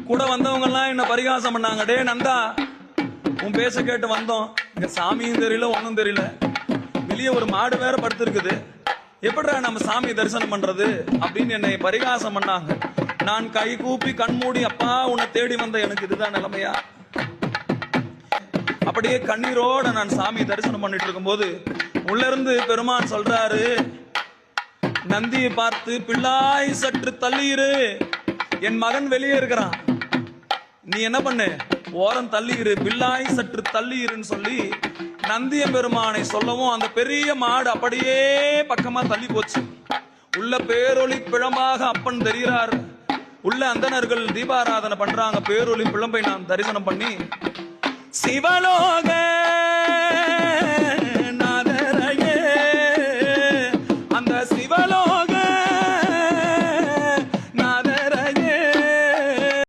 கூட வந்தவங்க எல்லாம் என்ன பரிகாசம் பண்ணாங்க. டே நந்தா, உன் பேச கேட்டு வந்தோம், இங்க சாமியும் தெரியல ஒன்னும் தெரியல, வெளியே ஒரு மாடு வேற படுத்திருக்குது, எப்படிடா நம்ம சாமி தரிசனம் பண்றது அப்படின்னு என்னை பரிகாசம் பண்ணாங்க. நான் கை கூப்பி கண்மூடி, அப்பா உன்னை தேடி வந்த எனக்கு இதுதான் நிலைமையா? அப்படியே கண்ணீரோட நான் சாமி தரிசனம் பண்ணிட்டு இருக்கும் போது உள்ள இருந்து பெருமான் சொல்றாரு, நந்தியை பார்த்து, பிள்ளாய் சற்று தள்ளியிரு, என் மகன் வெளியே இருக்கிறான், நீ என்ன பண்ணு, ஓரம் தள்ளியிரு, பிள்ளாய் சற்று தள்ளியிருன்னு சொல்லி நந்திய பெருமானை சொல்லவும் அந்த பெரிய மாடு அப்படியே பக்கமா தள்ளி போச்சு. உள்ள பேரொளி பிழம்பாக அப்பன் தெரிகிறார். உள்ள அந்தணர்கள் தீபாராதனை பண்றாங்க. பேரொளி பிழம்பை நான் தரிசனம் பண்ணி சிவலோக